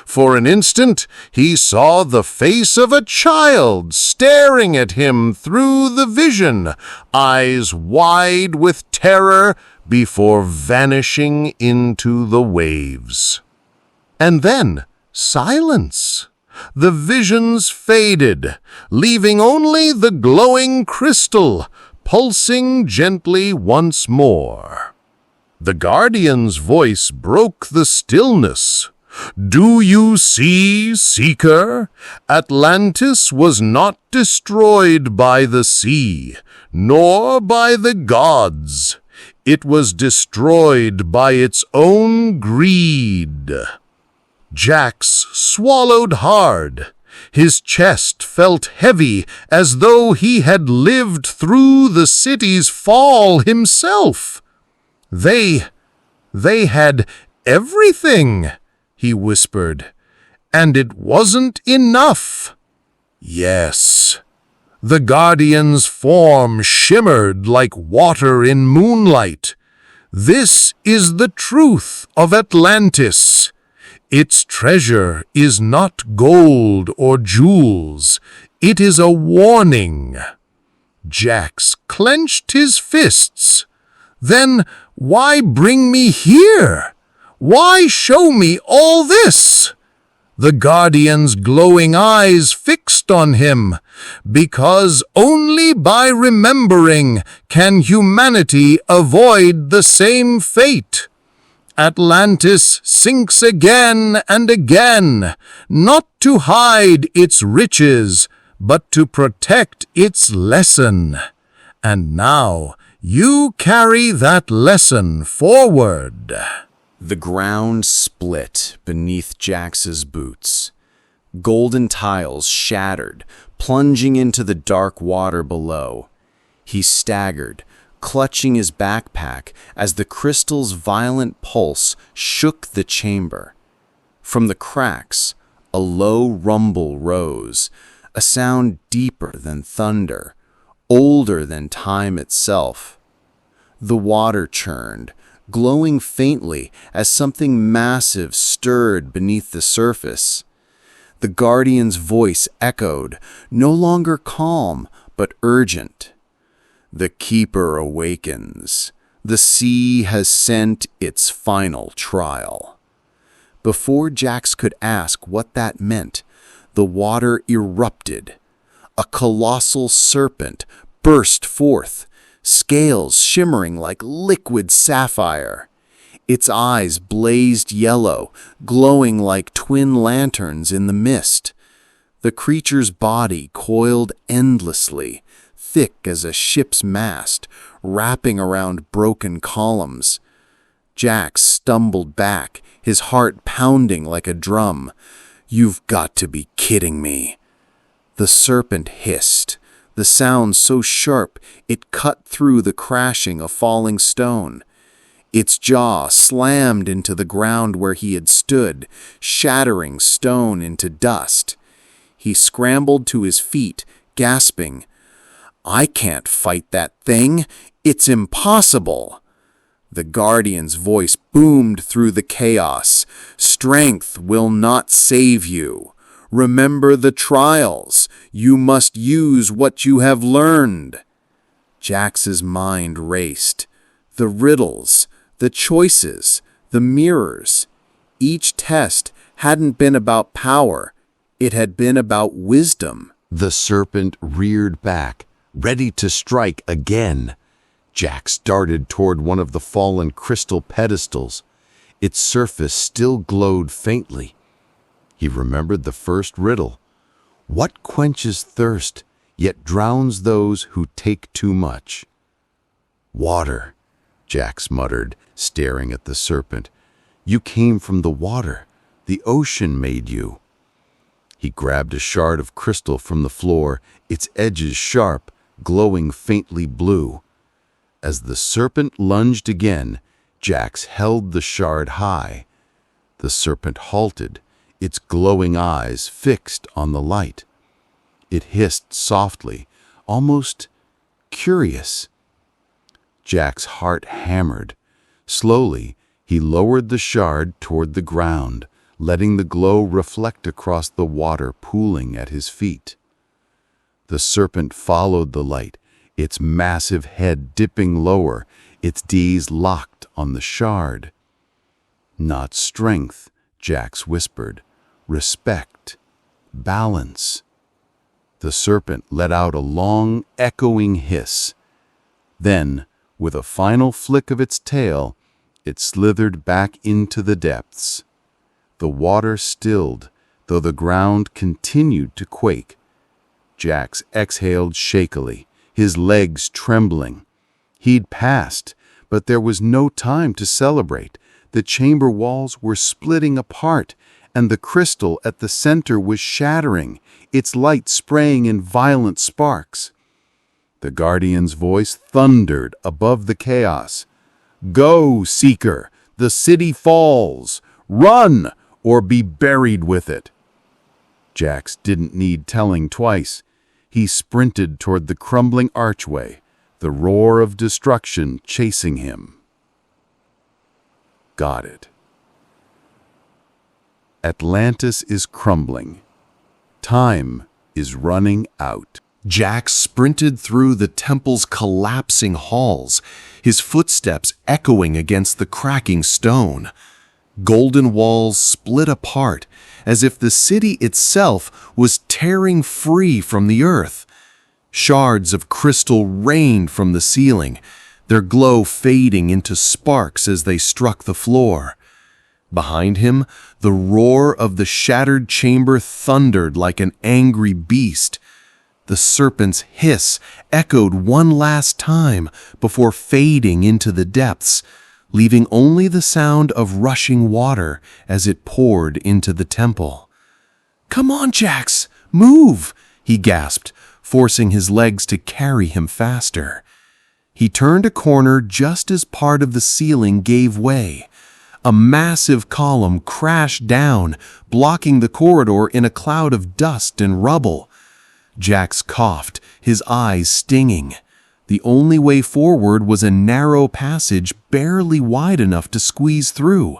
For an instant, he saw the face of a child staring at him through the vision, eyes wide with terror before vanishing into the waves. And then, silence. The visions faded, leaving only the glowing crystal, pulsing gently once more. The guardian's voice broke the stillness. "Do you see, Seeker? Atlantis was not destroyed by the sea, nor by the gods. It was destroyed by its own greed." Jax swallowed hard. His chest felt heavy, as though he had lived through the city's fall himself. They had everything, he whispered, and it wasn't enough. Yes. The Guardian's form shimmered like water in moonlight. This is the truth of Atlantis. Its treasure is not gold or jewels. It is a warning. Jax clenched his fists. Then why bring me here? Why show me all this? The Guardian's glowing eyes fixed on him, because only by remembering can humanity avoid the same fate. Atlantis sinks again and again, not to hide its riches, but to protect its lesson. And now you carry that lesson forward. The ground split beneath Jax's boots. Golden tiles shattered, plunging into the dark water below. He staggered, clutching his backpack as the crystal's violent pulse shook the chamber. From the cracks, a low rumble rose, a sound deeper than thunder, older than time itself. The water churned, glowing faintly as something massive stirred beneath the surface. The Guardian's voice echoed, no longer calm, but urgent. "The Keeper awakens. The sea has sent its final trial." Before Jax could ask what that meant, the water erupted. A colossal serpent burst forth, scales shimmering like liquid sapphire. Its eyes blazed yellow, glowing like twin lanterns in the mist. The creature's body coiled endlessly, thick as a ship's mast, wrapping around broken columns. Jax stumbled back, his heart pounding like a drum. "You've got to be kidding me." The serpent hissed, the sound so sharp it cut through the crashing of falling stone. Its jaw slammed into the ground where he had stood, shattering stone into dust. He scrambled to his feet, gasping, "I can't fight that thing! It's impossible!" The Guardian's voice boomed through the chaos. "Strength will not save you. Remember the trials. You must use what you have learned." Jax's mind raced. The riddles, the choices, the mirrors. Each test hadn't been about power. It had been about wisdom. The serpent reared back, ready to strike again. Jax darted toward one of the fallen crystal pedestals. Its surface still glowed faintly. He remembered the first riddle. What quenches thirst, yet drowns those who take too much? "Water," Jax muttered, staring at the serpent. "You came from the water. The ocean made you." He grabbed a shard of crystal from the floor, its edges sharp, glowing faintly blue. As the serpent lunged again, Jax held the shard high. The serpent halted, its glowing eyes fixed on the light. It hissed softly, almost curious. Jack's heart hammered. Slowly, he lowered the shard toward the ground, letting the glow reflect across the water pooling at his feet. The serpent followed the light, its massive head dipping lower, its gaze locked on the shard. "Not strength," Jax whispered. "Respect. Balance." The serpent let out a long, echoing hiss. Then, with a final flick of its tail, it slithered back into the depths. The water stilled, though the ground continued to quake. Jax exhaled shakily, his legs trembling. He'd passed, but there was no time to celebrate. The chamber walls were splitting apart, and the crystal at the center was shattering, its light spraying in violent sparks. The Guardian's voice thundered above the chaos. "Go, Seeker! The city falls! Run, or be buried with it!" Jax didn't need telling twice. He sprinted toward the crumbling archway, the roar of destruction chasing him. Got it. Atlantis is crumbling. Time is running out. Jax sprinted through the temple's collapsing halls, his footsteps echoing against the cracking stone. Golden walls split apart, as if the city itself was tearing free from the earth. Shards of crystal rained from the ceiling, their glow fading into sparks as they struck the floor. Behind him, the roar of the shattered chamber thundered like an angry beast. The serpent's hiss echoed one last time before fading into the depths, leaving only the sound of rushing water as it poured into the temple. "Come on, Jax! Move!" he gasped, forcing his legs to carry him faster. He turned a corner just as part of the ceiling gave way. A massive column crashed down, blocking the corridor in a cloud of dust and rubble. Jax coughed, his eyes stinging. The only way forward was a narrow passage barely wide enough to squeeze through.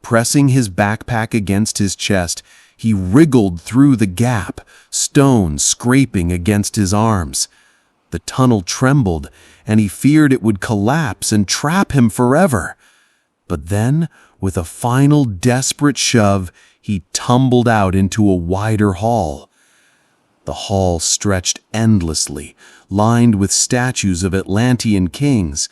Pressing his backpack against his chest, he wriggled through the gap, stone scraping against his arms. The tunnel trembled, and he feared it would collapse and trap him forever. But then, with a final desperate shove, he tumbled out into a wider hall. The hall stretched endlessly, lined with statues of Atlantean kings.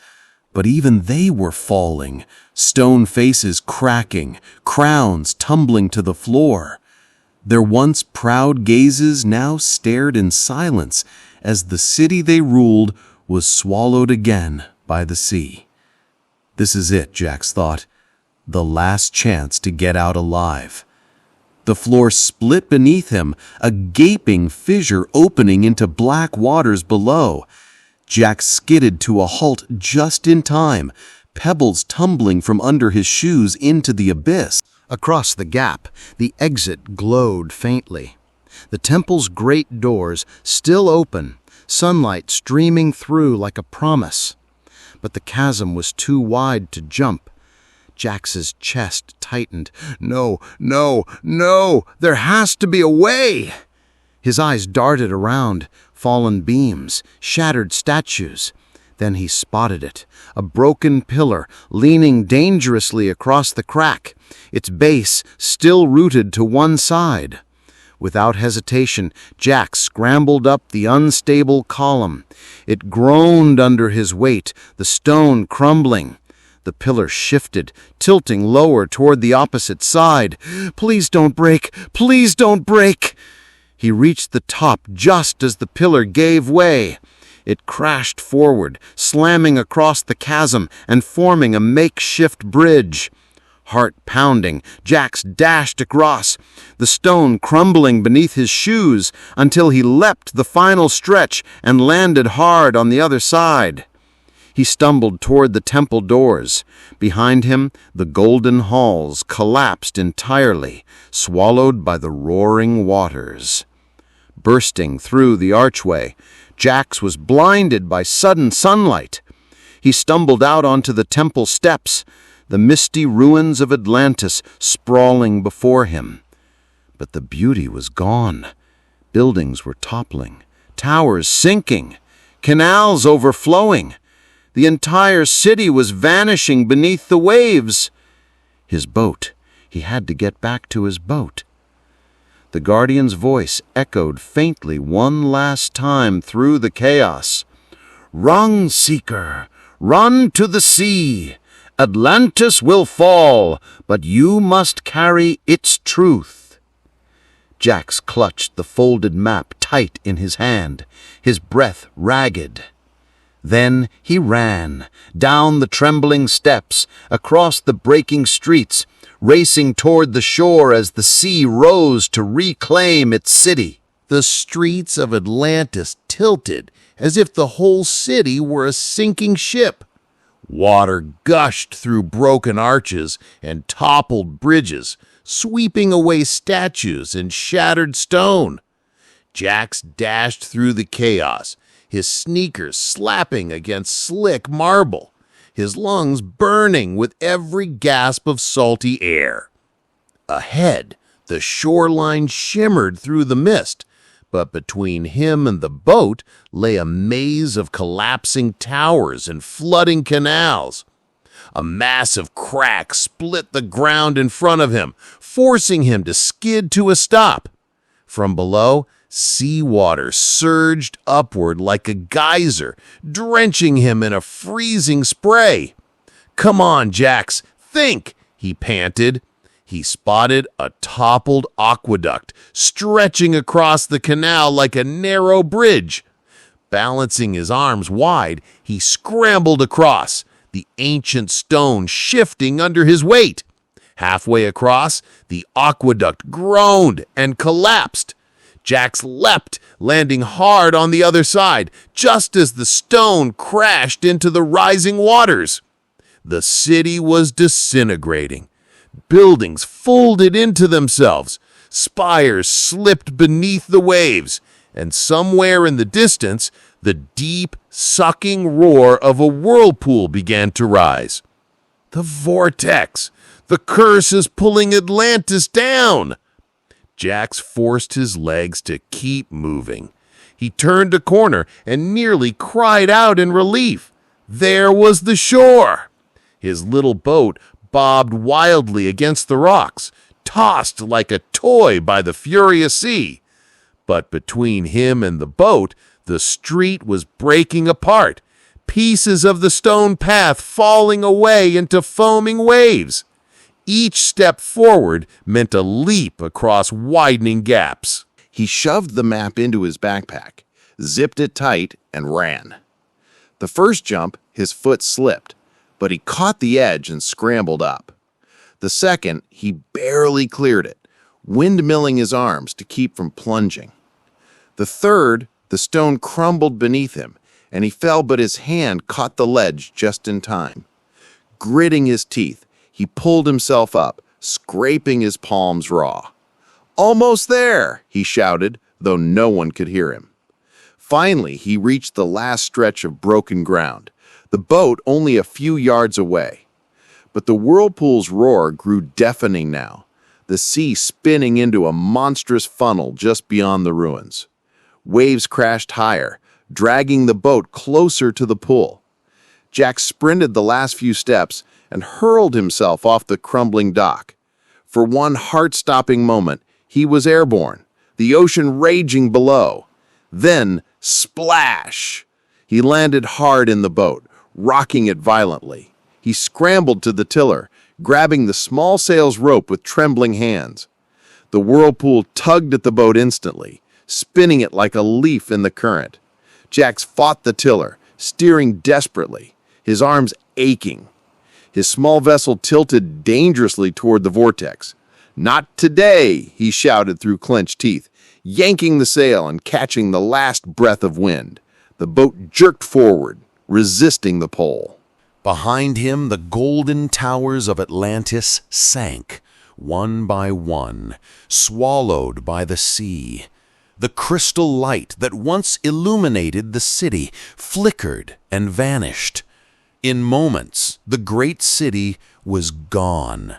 But even they were falling, stone faces cracking, crowns tumbling to the floor. Their once proud gazes now stared in silence as the city they ruled was swallowed again by the sea. This is it, Jax thought. The last chance to get out alive. The floor split beneath him, a gaping fissure opening into black waters below. Jax skidded to a halt just in time, pebbles tumbling from under his shoes into the abyss. Across the gap, the exit glowed faintly. The temple's great doors still open, sunlight streaming through like a promise. But the chasm was too wide to jump. Jax's chest tightened. No, no, no! There has to be a way! His eyes darted around, fallen beams, shattered statues. Then he spotted it, a broken pillar leaning dangerously across the crack, its base still rooted to one side. Without hesitation, Jax scrambled up the unstable column. It groaned under his weight, the stone crumbling. The pillar shifted, tilting lower toward the opposite side. Please don't break! Please don't break! He reached the top just as the pillar gave way. It crashed forward, slamming across the chasm and forming a makeshift bridge. Heart pounding, Jax dashed across, the stone crumbling beneath his shoes until he leapt the final stretch and landed hard on the other side. He stumbled toward the temple doors. Behind him, the golden halls collapsed entirely, swallowed by the roaring waters. Bursting through the archway, Jax was blinded by sudden sunlight. He stumbled out onto the temple steps, the misty ruins of Atlantis sprawling before him. But the beauty was gone. Buildings were toppling, towers sinking, canals overflowing. The entire city was vanishing beneath the waves. His boat. He had to get back to his boat. The guardian's voice echoed faintly one last time through the chaos. "Run, seeker, run to the sea. Atlantis will fall, but you must carry its truth." Jax clutched the folded map tight in his hand, his breath ragged. Then he ran, down the trembling steps, across the breaking streets, racing toward the shore as the sea rose to reclaim its city. The streets of Atlantis tilted as if the whole city were a sinking ship. Water gushed through broken arches and toppled bridges, sweeping away statues and shattered stone. Jax dashed through the chaos, his sneakers slapping against slick marble, his lungs burning with every gasp of salty air. Ahead, the shoreline shimmered through the mist, but between him and the boat lay a maze of collapsing towers and flooding canals. A massive crack split the ground in front of him, forcing him to skid to a stop. From below, seawater surged upward like a geyser, drenching him in a freezing spray. "Come on, Jax, think," he panted. He spotted a toppled aqueduct stretching across the canal like a narrow bridge. Balancing his arms wide, he scrambled across, the ancient stone shifting under his weight. Halfway across, the aqueduct groaned and collapsed. Jax leapt, landing hard on the other side, just as the stone crashed into the rising waters. The city was disintegrating. Buildings folded into themselves, spires slipped beneath the waves, and somewhere in the distance, the deep, sucking roar of a whirlpool began to rise. The vortex! The curse is pulling Atlantis down! Jax forced his legs to keep moving. He turned a corner and nearly cried out in relief. There was the shore! His little boat bobbed wildly against the rocks, tossed like a toy by the furious sea. But between him and the boat, the street was breaking apart, pieces of the stone path falling away into foaming waves. Each step forward meant a leap across widening gaps. He shoved the map into his backpack, zipped it tight, and ran. The first jump, his foot slipped, but he caught the edge and scrambled up. The second, he barely cleared it, windmilling his arms to keep from plunging. The third, the stone crumbled beneath him, and he fell, but his hand caught the ledge just in time. Gritting his teeth, he pulled himself up, scraping his palms raw. "Almost there!" he shouted, though no one could hear him. Finally, he reached the last stretch of broken ground, the boat only a few yards away. But the whirlpool's roar grew deafening now, the sea spinning into a monstrous funnel just beyond the ruins. Waves crashed higher, dragging the boat closer to the pool. Jack sprinted the last few steps and hurled himself off the crumbling dock. For one heart-stopping moment, he was airborne, the ocean raging below. Then, splash! He landed hard in the boat, rocking it violently. He scrambled to the tiller, grabbing the small sail's rope with trembling hands. The whirlpool tugged at the boat instantly, spinning it like a leaf in the current. Jack fought the tiller, steering desperately, his arms aching. His small vessel tilted dangerously toward the vortex. "Not today," he shouted through clenched teeth, yanking the sail and catching the last breath of wind. The boat jerked forward, resisting the pull. Behind him, the golden towers of Atlantis sank, one by one, swallowed by the sea. The crystal light that once illuminated the city flickered and vanished. In moments, the great city was gone.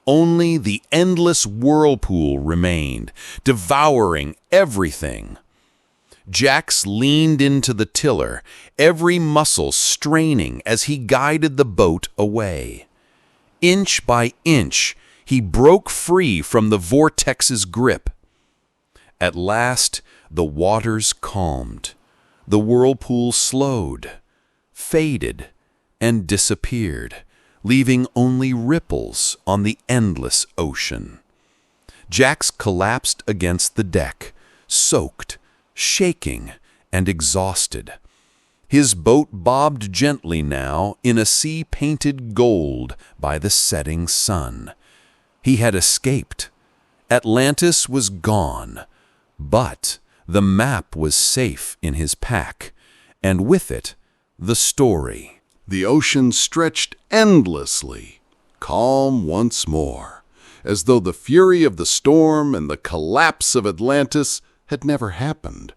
Only the endless whirlpool remained, devouring everything. Jax leaned into the tiller, every muscle straining as he guided the boat away. Inch by inch, he broke free from the vortex's grip. At last, the waters calmed. The whirlpool slowed, faded, and disappeared, leaving only ripples on the endless ocean. Jax collapsed against the deck, soaked, shaking, and exhausted. His boat bobbed gently now in a sea painted gold by the setting sun. He had escaped. Atlantis was gone, but the map was safe in his pack, and with it, the story. The ocean stretched endlessly, calm once more, as though the fury of the storm and the collapse of Atlantis had never happened.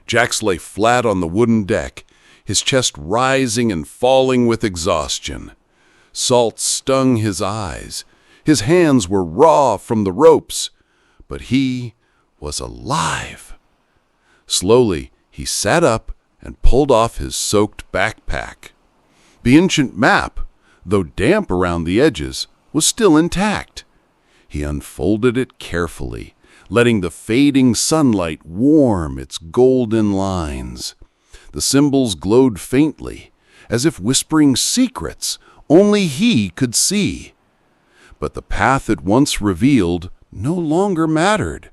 Jax lay flat on the wooden deck, his chest rising and falling with exhaustion. Salt stung his eyes. His hands were raw from the ropes, but he was alive. Slowly, he sat up and pulled off his soaked backpack. The ancient map, though damp around the edges, was still intact. He unfolded it carefully, letting the fading sunlight warm its golden lines. The symbols glowed faintly, as if whispering secrets only he could see. But the path it once revealed no longer mattered.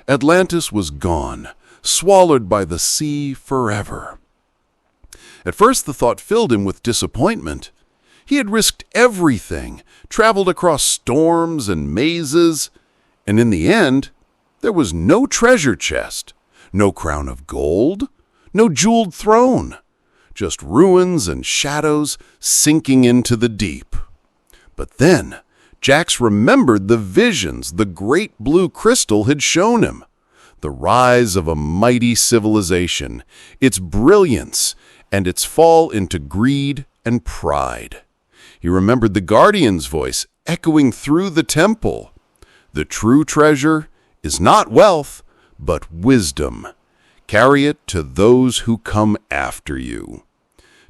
Atlantis was gone, swallowed by the sea forever. At first the thought filled him with disappointment. He had risked everything, traveled across storms and mazes, and in the end, there was no treasure chest, no crown of gold, no jeweled throne, just ruins and shadows sinking into the deep. But then, Jax remembered the visions the great blue crystal had shown him, the rise of a mighty civilization, its brilliance, and its fall into greed and pride. He remembered the guardian's voice echoing through the temple. The true treasure is not wealth, but wisdom. Carry it to those who come after you.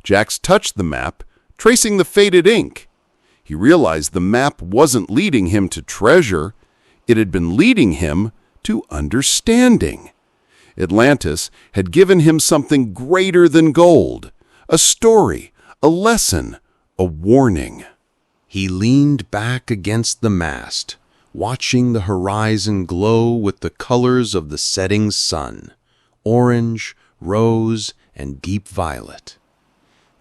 Jax touched the map, tracing the faded ink. He realized the map wasn't leading him to treasure. It had been leading him to understanding. Atlantis had given him something greater than gold, a story, a lesson, a warning. He leaned back against the mast, watching the horizon glow with the colors of the setting sun, orange, rose, and deep violet.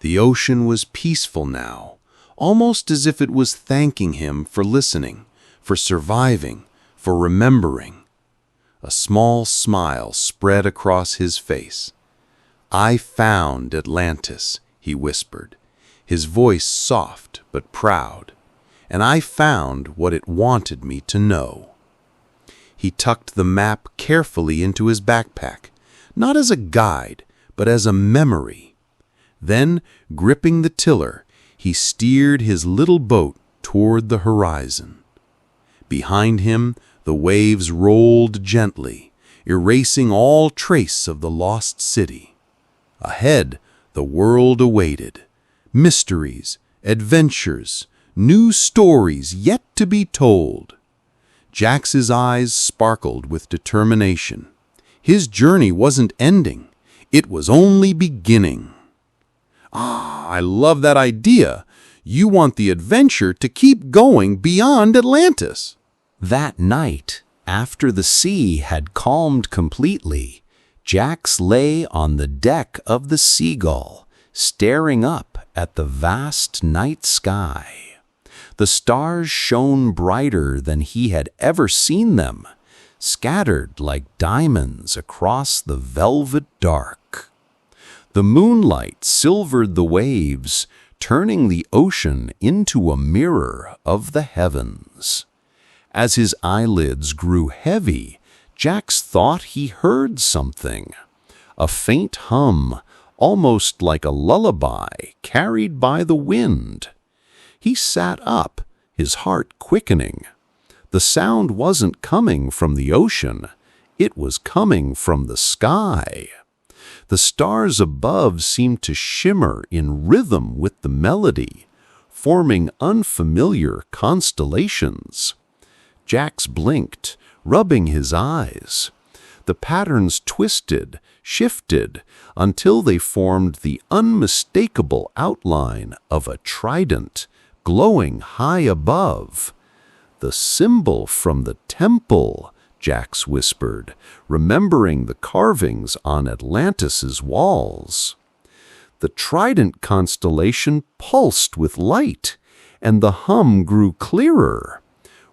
The ocean was peaceful now, almost as if it was thanking him for listening, for surviving, for remembering. A small smile spread across his face. "I found Atlantis," he whispered, his voice soft but proud, "and I found what it wanted me to know." He tucked the map carefully into his backpack, not as a guide, but as a memory. Then, gripping the tiller, he steered his little boat toward the horizon. Behind him, the waves rolled gently, erasing all trace of the lost city. Ahead, the world awaited. Mysteries, adventures, new stories yet to be told. Jax's eyes sparkled with determination. His journey wasn't ending. It was only beginning. I love that idea. You want the adventure to keep going beyond Atlantis." That night, after the sea had calmed completely, Jax lay on the deck of the Seagull, staring up at the vast night sky. The stars shone brighter than he had ever seen them, scattered like diamonds across the velvet dark. The moonlight silvered the waves, turning the ocean into a mirror of the heavens. As his eyelids grew heavy, Jax thought he heard something. A faint hum, almost like a lullaby carried by the wind. He sat up, his heart quickening. The sound wasn't coming from the ocean. It was coming from the sky. The stars above seemed to shimmer in rhythm with the melody, forming unfamiliar constellations. Jax blinked, rubbing his eyes. The patterns twisted, shifted, until they formed the unmistakable outline of a trident, glowing high above. "The symbol from the temple," Jax whispered, remembering the carvings on Atlantis's walls. The trident constellation pulsed with light, and the hum grew clearer.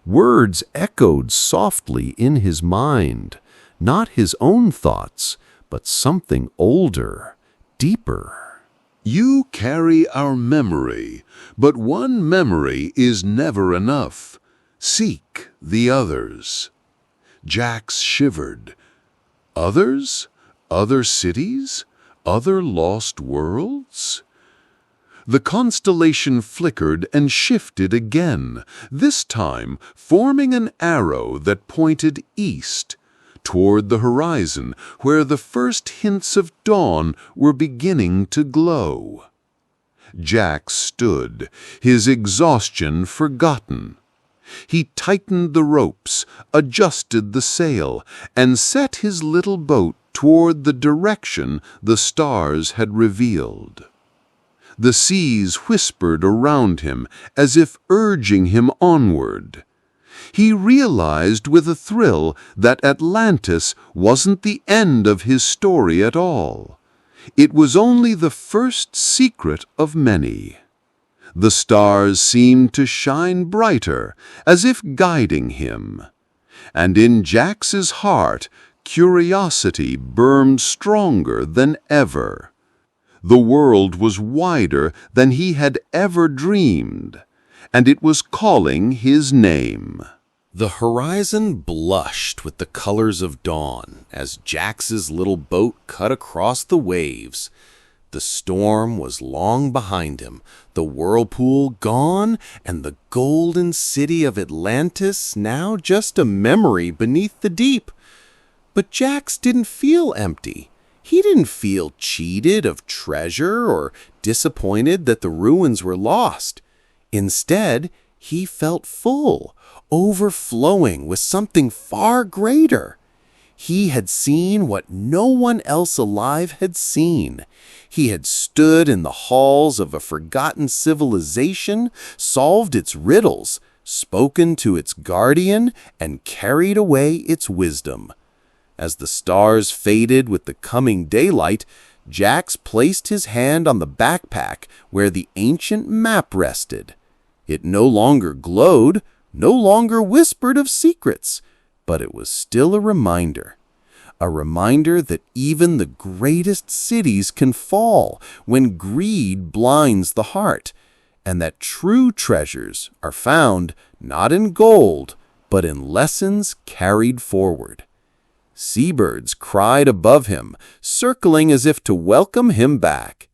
Words echoed softly in his mind, not his own thoughts, but something older, deeper. "You carry our memory, but one memory is never enough. Seek the others." Jax shivered. Others? Other cities? Other lost worlds? The constellation flickered and shifted again, this time forming an arrow that pointed east, toward the horizon where the first hints of dawn were beginning to glow. Jax stood, his exhaustion forgotten. He tightened the ropes, adjusted the sail, and set his little boat toward the direction the stars had revealed. The seas whispered around him as if urging him onward. He realized with a thrill that Atlantis wasn't the end of his story at all. It was only the first secret of many. The stars seemed to shine brighter, as if guiding him. And in Jax's heart, curiosity burned stronger than ever. The world was wider than he had ever dreamed, and it was calling his name. The horizon blushed with the colors of dawn as Jax's little boat cut across the waves. The storm was long behind him, the whirlpool gone, and the golden city of Atlantis now just a memory beneath the deep. But Jax didn't feel empty. He didn't feel cheated of treasure or disappointed that the ruins were lost. Instead, he felt full, overflowing with something far greater. He had seen what no one else alive had seen. He had stood in the halls of a forgotten civilization, solved its riddles, spoken to its guardian, and carried away its wisdom. As the stars faded with the coming daylight, Jax placed his hand on the backpack where the ancient map rested. It no longer glowed, no longer whispered of secrets, but it was still a reminder. A reminder that even the greatest cities can fall when greed blinds the heart, and that true treasures are found not in gold, but in lessons carried forward. Seabirds cried above him, circling as if to welcome him back.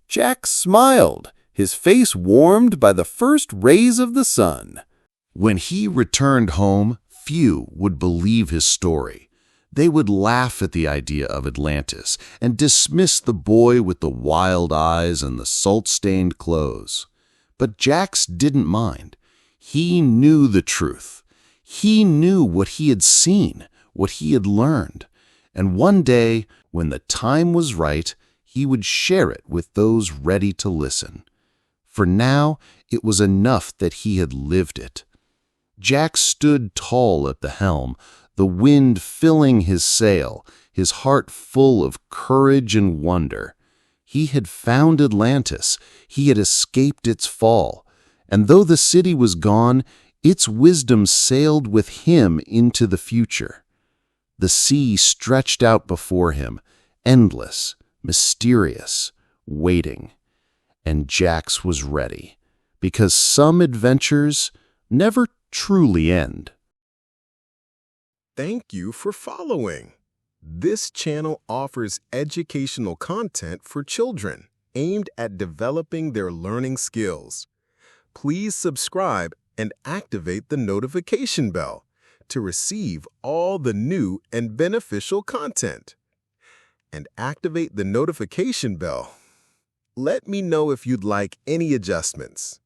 Jack smiled, his face warmed by the first rays of the sun. When he returned home, few would believe his story. They would laugh at the idea of Atlantis and dismiss the boy with the wild eyes and the salt-stained clothes. But Jax didn't mind. He knew the truth. He knew what he had seen, what he had learned. And one day, when the time was right, he would share it with those ready to listen. For now, it was enough that he had lived it. Jack stood tall at the helm, the wind filling his sail, his heart full of courage and wonder. He had found Atlantis, he had escaped its fall, and though the city was gone, its wisdom sailed with him into the future. The sea stretched out before him, endless, mysterious, waiting. And Jax was ready, because some adventures never truly end. Thank you for following. This channel offers educational content for children aimed at developing their learning skills. Please subscribe and activate the notification bell to receive all the new and beneficial content. And activate the notification bell. Let me know if you'd like any adjustments.